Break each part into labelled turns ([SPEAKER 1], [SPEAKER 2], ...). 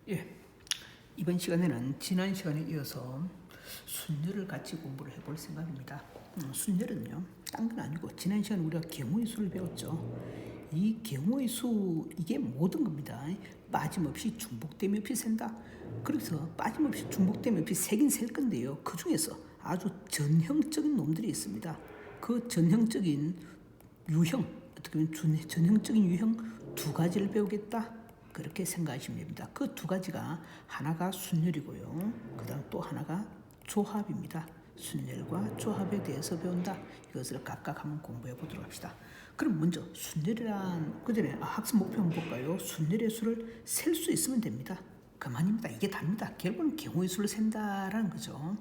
[SPEAKER 1] 예, 이번 시간에는 지난 시간에 이어서 순열을 같이 공부를 해볼 생각입니다. 순열은요, 딴 건 아니고 지난 시간에 우리가 경우의 수를 배웠죠. 이 경우의 수, 이게 모든 겁니다. 빠짐없이 중복됨이 없이 센다. 그래서 빠짐없이 중복됨이 없이 세긴 셀 건데요. 그 중에서 아주 전형적인 놈들이 있습니다. 그 전형적인 유형, 어떻게 보면 전형적인 유형 두 가지를 배우겠다. 그렇게 생각하시면 됩니다. 그 두 가지가 하나가 순열이고요. 그 다음 또 하나가 조합입니다. 순열과 조합에 대해서 배운다. 이것을 각각 한번 공부해 보도록 합시다. 그럼 먼저 순열이란 그 전에 학습 목표 한번 볼까요? 순열의 수를 셀 수 있으면 됩니다. 그만입니다. 이게 답니다. 결국은 경우의 수를 센다라는 거죠.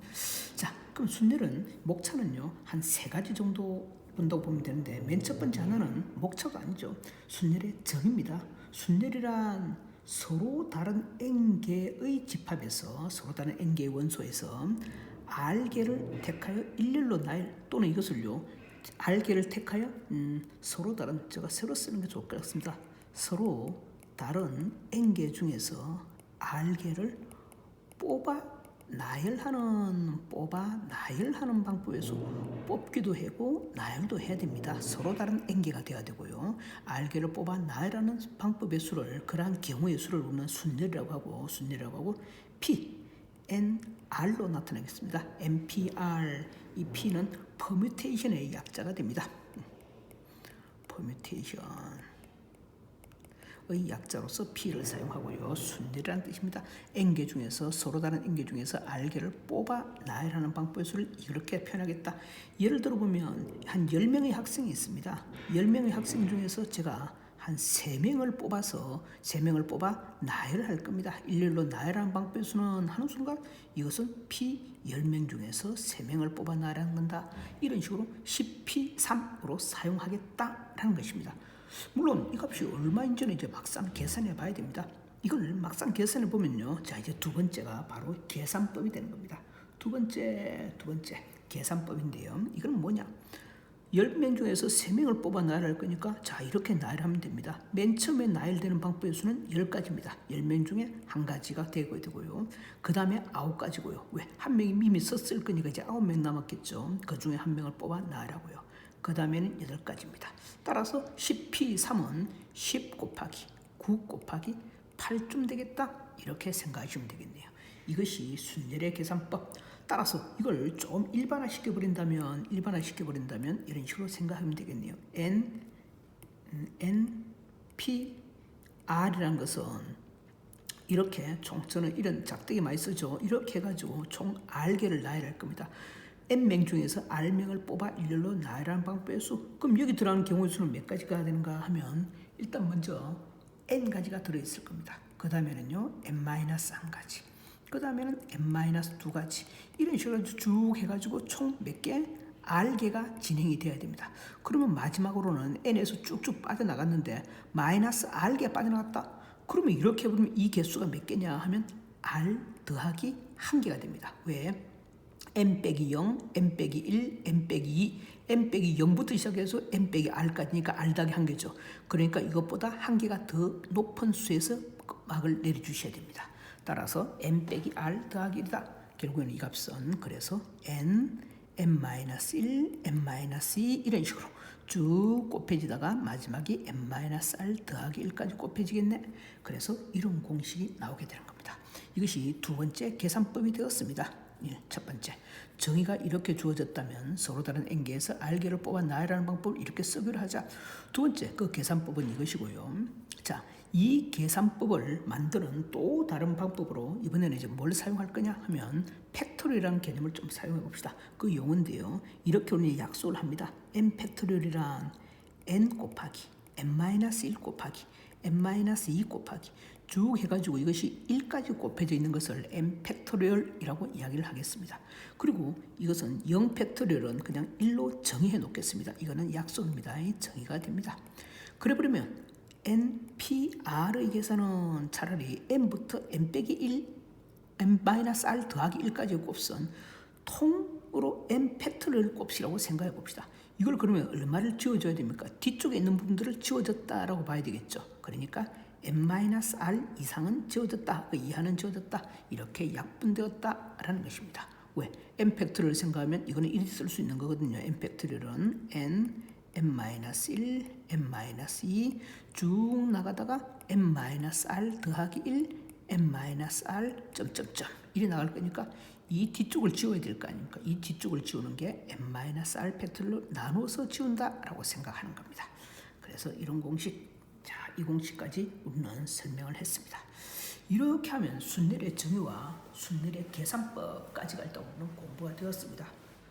[SPEAKER 1] 자, 그럼 순열은 목차는요 한 세 가지 정도 본다고 보면 되는데, 맨 첫 번째 하나는 목차가 아니죠. 순열의 정입니다. 순열이란 서로 다른 n개의 집합에서, 서로 다른 n개의 원소에서 r개를 택하여 일렬로 나열, 또는 이것을요 r개를 택하여 서로 다른, 제가 새로 쓰는 게 좋을 것 같습니다. 서로 다른 n개 중에서 r개를 뽑아 나열하는 방법에서 뽑기도 하고 나열도 해야 됩니다. 서로 다른 n개가 되어야 되고요. r개를 뽑아 나열하는 방법의 수를, 그러한 경우의 수를 우리는 순열이라고 하고 p, n, r로 나타내겠습니다. npr, 이 p는 퍼뮤테이션의 약자가 됩니다. 퍼뮤테이션 의 약자로서 P를 사용하고요. 순열이라는 뜻입니다. n개 중에서, 서로 다른 n개 중에서 r개를 뽑아 나열하는 방법의 수를 이렇게 표현하겠다. 예를 들어 보면 한 10명의 학생이 있습니다. 10명의 학생 중에서 제가 한 3명을 뽑아 나열할 겁니다. 일렬로 나열하는 방법의 수는 하는 순간 이것은 P 10명 중에서 3명을 뽑아 나열하는 건다. 이런 식으로 10P3으로 사용하겠다라는 것입니다. 물론 이 값이 얼마인지는 이제 막상 계산해 봐야 됩니다. 이걸 막상 계산해 보면요, 자, 이제 두 번째가 바로 계산법이 되는 겁니다. 두 번째 계산법인데요. 이건 뭐냐? 10명 중에서 3명을 뽑아 나열할 거니까, 자, 이렇게 나열하면 됩니다. 맨 처음에 나열되는 방법의 수는 10가지입니다. 10명 중에 한 가지가 되고요. 그 다음에 9가지고요. 왜? 한 명이 이미 썼을 거니까 이제 9명 남았겠죠. 그 중에 한 명을 뽑아 나열하고요. 그 다음에는 8가지입니다. 따라서 10P3은 10 곱하기 9 곱하기 8쯤 되겠다. 이렇게 생각하시면 되겠네요. 이것이 순열의 계산법. 따라서 이걸 좀 일반화시켜 버린다면 이런 식으로 생각하면 되겠네요. P, R이라는 것은 이렇게 저는 이런 작대기 많이 쓰죠. 이렇게 해가지고 총 R개를 나열할 겁니다. n명 중에서 r명을 뽑아 일렬로 나열하는 방법의 수. 그럼 여기 들어가는 경우의 수는 몇 가지가 되는가 하면, 일단 먼저 n가지가 들어있을 겁니다. 그 다음에는요 n-1가지, 그 다음에는 n-2가지, 이런 식으로 쭉 해가지고 총 몇 개? r개가 진행이 돼야 됩니다. 그러면 마지막으로는 n에서 쭉쭉 빠져나갔는데 마이너스 r개 빠져나갔다. 그러면 이렇게 보면 이 개수가 몇 개냐 하면 r 더하기 1개가 됩니다. 왜? n-0, n-1, n-2, n-0부터 시작해서 n-r까지니까 r 더하기 1개죠. 그러니까 이것보다 1개가 더 높은 수에서 막을 내려주셔야 됩니다. 따라서 n-r 더하기 1이다. 결국에는 이 값은 그래서 n, n-1, n-2 이런 식으로 쭉 곱해지다가 마지막에 n-r 더하기 1까지 곱해지겠네. 그래서 이런 공식이 나오게 되는 겁니다. 이것이 두 번째 계산법이 되었습니다. 첫 번째, 정의가 이렇게 주어졌다면 서로 다른 n개에서 r개를 뽑아 나열하는 방법을 이렇게 쓰기로 하자. 두 번째, 그 계산법은 이것이고요. 자, 이 계산법을 만드는 또 다른 방법으로 이번에는 이제 뭘 사용할 거냐 하면 팩토리얼이라는 개념을 좀 사용해 봅시다. 그 용어인데요, 이렇게 우리는 약속을 합니다. n 팩토리얼이란 n 곱하기 n-1 곱하기 n-2 곱하기 쭉 해가지고 이것이 1까지 곱해져 있는 것을 n 팩토리얼이라고 이야기를 하겠습니다. 그리고 이것은 0 팩토리얼은 그냥 1로 정의해 놓겠습니다. 이거는 약속입니다. 정의가 됩니다. 그래 버리면 nPR의 계산은 차라리 n부터 n-1, n-r 더하기 1까지 곱선 통으로 n 팩토리얼 곱이라고 생각해 봅시다. 이걸 그러면 얼마를 지워줘야 됩니까? 뒤쪽에 있는 부분들을 지워졌다라고 봐야 되겠죠. 그러니까 n-r 이상은 지워졌다, 그 이하는 지워졌다, 이렇게 약분되었다라는 것입니다. 왜? n 팩토리얼 생각하면 이거는 이렇게 쓸 수 있는 거거든요. n 팩토리얼은 n, n-1, n-2 쭉 나가다가 n-r 더하기 1, n-r 점점점 이리 나갈 거니까 이 뒤쪽을 지워야 될 거 아닙니까? 이 뒤쪽을 지우는 게 n-r 팩토리얼로 나눠서 지운다라고 생각하는 겁니다. 그래서 이런 공식, 자, 이 공식까지 우리는 설명을 했습니다. 이렇게 하면 순열의 정의와 순열의 계산법까지 갈 때는 공부가 되었습니다.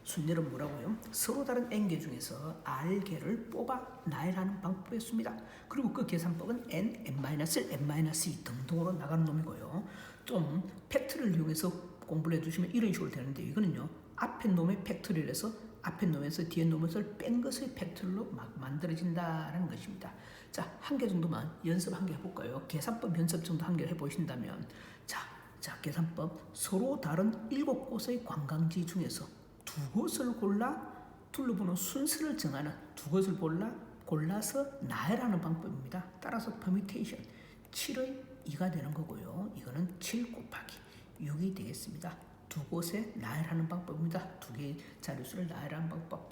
[SPEAKER 1] 순열은 뭐라고요? 서로 다른 n개 중에서 r개를 뽑아 나열하는 방법이었습니다. 그리고 그 계산법은 n, n-1, n-2 등등으로 나가는 놈이고요. 좀 팩토리를 이용해서 공부를 해두시면 이런 식으로 되는데, 이거는요 앞에 놈의 팩토리에서 앞에 놈에서 뒤에 놈을 뺀 것의 팩토리로 막 만들어진다는 것입니다. 자, 한 개 정도만 연습 한 개 해볼까요? 계산법 연습 정도 한 개 해보신다면, 자, 계산법 서로 다른 7곳의 관광지 중에서 두 곳을 골라 둘러보는 순서를 정하는, 두 곳을 골라서 나열하는 방법입니다. 따라서 퍼뮤테이션 7의 2가 되는 거고요. 이거는 7 곱하기 6이 되겠습니다. 두 곳에 나열하는 방법입니다. 두 개의 자료수를 나열하는 방법.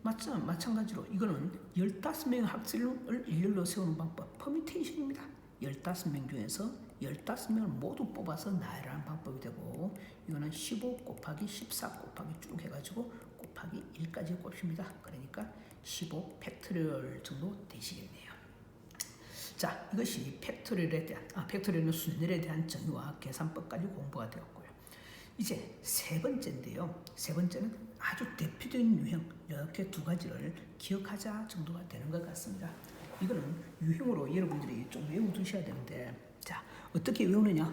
[SPEAKER 1] 마찬가지로 이거는 15명의 학생을 일렬로 세우는 방법, 퍼뮤테이션입니다. 15명 중에서 15명을 모두 뽑아서 나열하는 방법이 되고, 이거는 15 곱하기 14 곱하기 쭉 해가지고 곱하기 1까지 곱습니다. 그러니까 15 팩토리얼 정도 되시겠네요. 자, 이것이 팩토리얼의 순열에 대한 정의와 계산법까지 공부가 되었고요. 이제 세 번째인데요. 세 번째는 아주 대표적인 유형, 이렇게 두 가지를 기억하자 정도가 되는 것 같습니다. 이거는 유형으로 여러분들이 좀 외워두셔야 되는데, 자, 어떻게 외우느냐?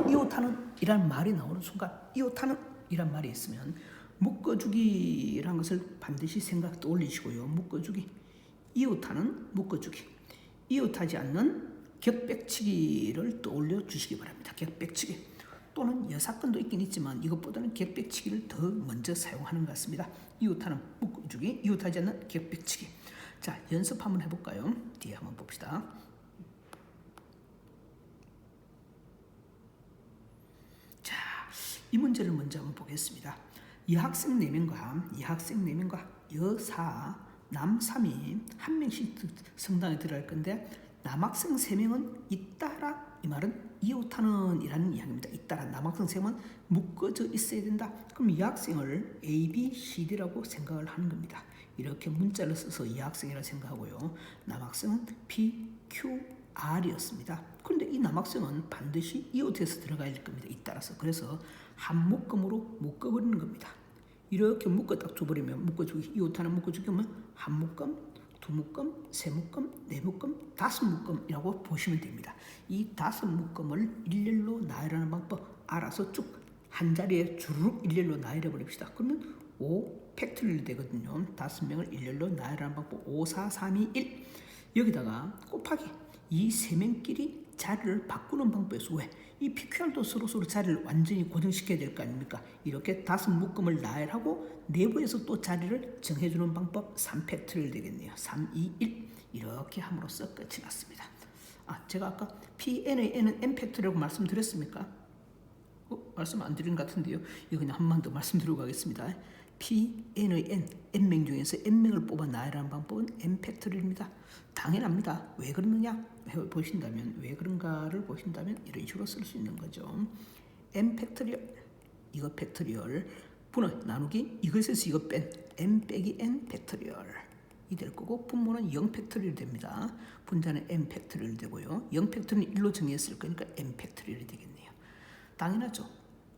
[SPEAKER 1] 이오타는 이란 말이 나오는 순간, 이오타는 이란 말이 있으면 묶어주기라는 것을 반드시 생각 떠올리시고요. 묶어주기, 이오타는 묶어주기, 이오타지 않는 격백치기를 떠올려 주시기 바랍니다. 격백치기 또는 여사건도 있긴 있지만 이것보다는 격백치기를 더 먼저 사용하는 것 같습니다. 이오타는 묶어주기, 이오타지 않는 격백치기. 자, 연습 한번 해볼까요? 뒤에 한번 봅시다. 자, 이 문제를 먼저 한번 보겠습니다. 여학생 4명과 여사, 남 3이 한 명씩 성당에 들어갈 건데, 남학생 3명은 잇따라, 이 말은 이오타는 이라는 이야기입니다. 잇따라 남학생 3명은 묶어져 있어야 된다. 그럼 이 학생을 A, B, C, D라고 생각을 하는 겁니다. 이렇게 문자를 써서 이 학생이라 생각하고요. 남학생은 P, Q, R이었습니다. 그런데 이 남학생은 반드시 이오타에서 들어가야 될 겁니다. 잇따라서. 그래서 한 묶음으로 묶어버리는 겁니다. 이렇게 묶어 딱 줘버리면, 묶어주기, 이오타는 묶어주기면 한 묶음, 두 묶음, 세 묶음, 네 묶음, 다섯 묶음이라고 보시면 됩니다. 이 다섯 묶음을 일렬로 나열하는 방법 알아서 쭉 한 자리에 주르륵 일렬로 나열해 버립시다. 그러면 5 팩토리얼 되거든요. 5명을 일렬로 나열하는 방법 5, 4, 3, 2, 1. 여기다가 곱하기 이 세 명끼리 자리를 바꾸는 방법에서, 왜? 이 PQR도 서로 자리를 완전히 고정시켜야 될 거 아닙니까? 이렇게 다섯 묶음을 나열하고 내부에서 또 자리를 정해주는 방법 3팩토리얼 되겠네요. 3, 2, 1 이렇게 함으로써 끝이 났습니다. 제가 아까 PN의 n은 n팩토리라고 말씀드렸습니까? 말씀 안 드린 것 같은데요. 이거 그냥 한 번 더 말씀드리고 가겠습니다. PN의 n명 중에서 n명을 뽑아 나열하는 방법은 n팩토리얼입니다. 당연합니다. 왜 그러느냐? 왜 그런가를 보신다면 이런 식으로 쓸 수 있는 거죠. n 팩토리얼, 이거 팩토리얼, 분의 나누기 이것에서 이거 뺀 n 빼기 n 팩토리얼 이 될 거고, 분모는 0 팩토리얼 됩니다. 분자는 n 팩토리얼 되고요. 0 팩토리얼은 1로 정의했을 거니까 n 팩토리얼이 되겠네요. 당연하죠.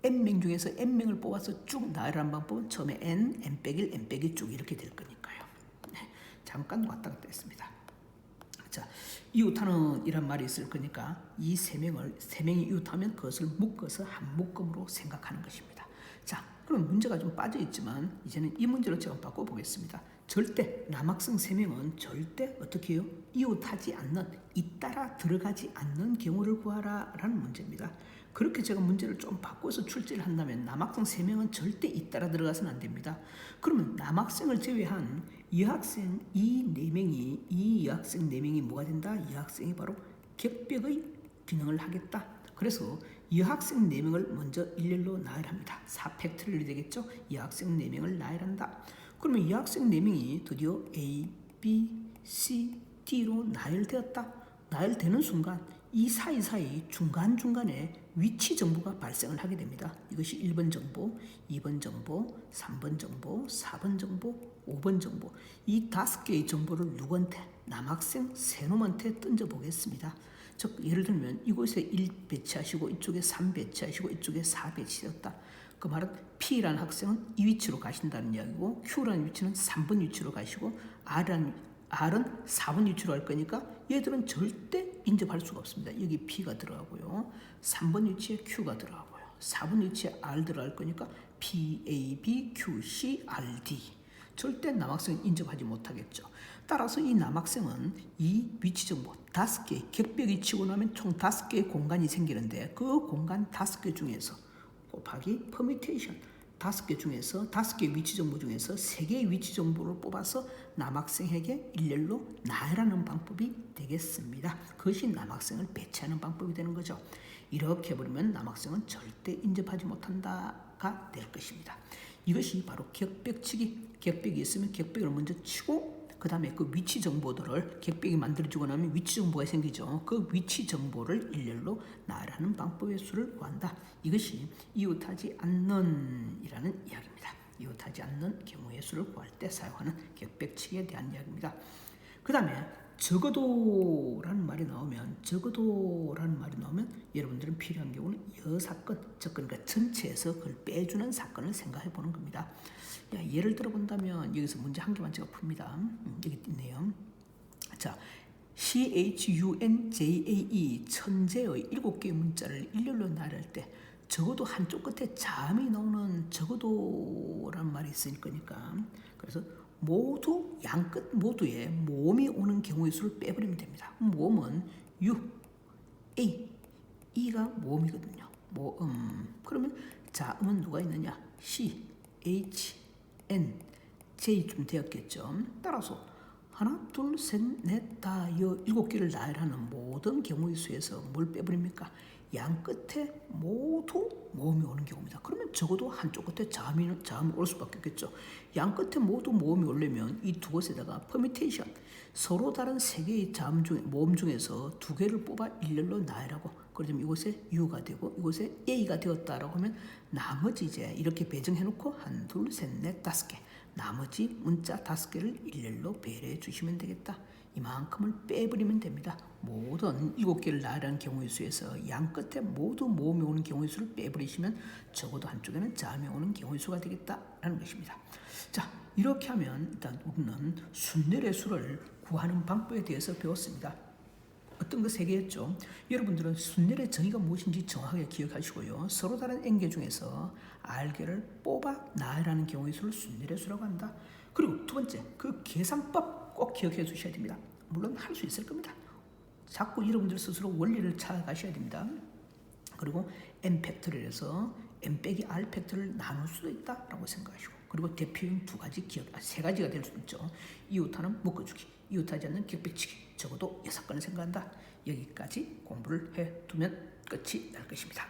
[SPEAKER 1] n명 중에서 n명을 뽑아서 쭉 나열하는 방법은 처음에 n 빼기 1, n 빼기 쭉 이렇게 될 거니까요. 잠깐 왔다 갔다 했습니다. 자, 이웃하는 이란 말이 있을 거니까 이 세 명이 이웃하면 그것을 묶어서 한 묶음으로 생각하는 것입니다. 자, 그럼 문제가 좀 빠져 있지만 이제는 이 문제로 제가 바꿔보겠습니다. 절대 남학생 3명은 절대 어떻게 해요? 이웃하지 않는, 잇따라 들어가지 않는 경우를 구하라 라는 문제입니다. 그렇게 제가 문제를 좀 바꿔서 출제를 한다면 남학생 3명은 절대 잇따라 들어가서는 안 됩니다. 그러면 남학생을 제외한 여학생 이 여학생 4명이 뭐가 된다? 여학생이 바로 격벽의 기능을 하겠다. 그래서 여학생 4명을 먼저 일렬로 나열합니다. 4팩트리얼이 되겠죠. 여학생 4명을 나열한다. 그러면 여학생 4명이 드디어 A, B, C, D로 나열되었다. 나열되는 순간 이 사이사이 중간중간에 위치 정보가 발생을 하게 됩니다. 이것이 1번 정보, 2번 정보, 3번 정보, 4번 정보, 5번 정보. 이 5개의 정보를 누구한테? 남학생 3놈한테 던져보겠습니다. 즉 예를 들면 이곳에 1 배치하시고 이쪽에 3 배치하시고 이쪽에 4 배치되었다. 그 말은 P라는 학생은 이 위치로 가신다는 이야기고 Q라는 위치는 3번 위치로 가시고 R은 4번 위치로 갈 거니까 얘들은 절대 인접할 수가 없습니다. 여기 P가 들어가고요. 3번 위치에 Q가 들어가고요. 4번 위치에 R 들어갈 거니까 P, A, B, Q, C, R, D. 절대 남학생은 인접하지 못하겠죠. 따라서 이 남학생은 이 위치 정보 5개, 격벽이 치고 나면 총 5개의 공간이 생기는데 그 공간 5개 중에서 곱하기 퍼뮤테이션 5개 중에서 5개의 위치 정보 중에서 3개의 위치 정보를 뽑아서 남학생에게 일렬로 나열하는 방법이 되겠습니다. 그것이 남학생을 배치하는 방법이 되는 거죠. 이렇게 해버리면 남학생은 절대 인접하지 못한다가 될 것입니다. 이것이 바로 격벽치기. 격벽이 있으면 격벽을 먼저 치고 그 다음에 그 위치 정보들을 격벽이 만들어지고 나면 위치 정보가 생기죠. 그 위치 정보를 일렬로 나열하는 방법의 수를 구한다. 이것이 이웃하지 않는 이라는 이야기입니다. 이웃하지 않는 경우의 수를 구할 때 사용하는 격벽치기에 대한 이야기입니다. 그 다음에 적어도라는 말이 나오면 여러분들은 필요한 경우는 여사건, 즉 그러니까 전체에서 그걸 빼주는 사건을 생각해 보는 겁니다. 예를 들어 본다면 여기서 문제 한 개만 제가 풉니다. 여기 있네요. 자, CHUNJAE 천재의 7개의 문자를 일렬로 나열할 때 적어도 한쪽 끝에 자음이 나오는 적어도라는 말이 있을 거니까 그래서 모두 양끝 모두에 모음이 오는 경우의 수를 빼버리면 됩니다. 모음은 U, A, E가 모음이거든요. 모음. 그러면 자음은 누가 있느냐? C, H, N, J쯤 되었겠죠. 따라서 하나, 둘, 셋, 넷, 다, 7개를 나열하는 모든 경우의 수에서 뭘 빼버립니까? 양 끝에 모두 모음이 오는 경우입니다. 그러면 적어도 한쪽 끝에 자음이 올 수밖에 없겠죠. 양 끝에 모두 모음이 오려면 이 두 곳에다가 퍼뮤테이션, 서로 다른 3개의 자음 중에 모음 중에서 2개를 뽑아 일렬로 나열하고 그러면 이곳에 U가 되고 이곳에 A가 되었다라고 하면 나머지 이제 이렇게 배정해놓고 1, 2, 3, 4, 5개 나머지 문자 5개를 일렬로 배려해 주시면 되겠다. 이만큼을 빼버리면 됩니다. 모든 7개를 나열한 경우의 수에서 양 끝에 모두 모음이 오는 경우의 수를 빼버리시면 적어도 한쪽에는 자음이 오는 경우의 수가 되겠다라는 것입니다. 자, 이렇게 하면 일단 우리는 순열의 수를 구하는 방법에 대해서 배웠습니다. 어떤 거 3개였죠. 여러분들은 순열의 정의가 무엇인지 정확하게 기억하시고요. 서로 다른 N개 중에서 R개를 뽑아 나열하는 경우의 수를 순열의 수라고 한다. 그리고 두 번째, 그 계산법 꼭 기억해 주셔야 됩니다. 물론 할 수 있을 겁니다. 자꾸 여러분들 스스로 원리를 찾아가셔야 됩니다. 그리고 N 팩토리얼에서 N 빼기 R 팩토리얼을 나눌 수도 있다라고 생각하시고 그리고 대표형 3가지가 될 수 있죠. 이웃하는 묶어주기, 이웃하지 않는 격벽치기, 적어도 6건을 생각한다. 여기까지 공부를 해두면 끝이 날 것입니다.